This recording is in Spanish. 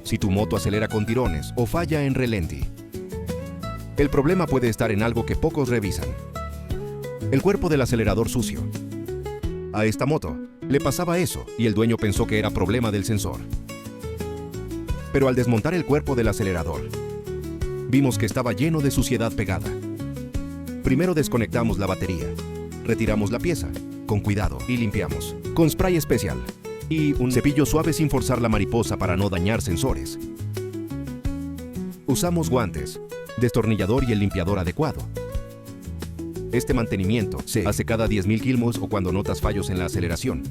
si tu moto acelera con tirones o falla en relenti. El problema puede estar en algo que pocos revisan: el cuerpo del acelerador sucio. A esta moto le pasaba eso y el dueño pensó que era problema del sensor. Pero al desmontar el cuerpo del acelerador, vimos que estaba lleno de suciedad pegada. Primero desconectamos la batería, retiramos la pieza, con cuidado, y limpiamos, con spray especial y un cepillo suave sin forzar la mariposa para no dañar sensores. Usamos guantes, destornillador y el limpiador adecuado. Este mantenimiento se hace cada 10.000 kilómetros o cuando notas fallos en la aceleración.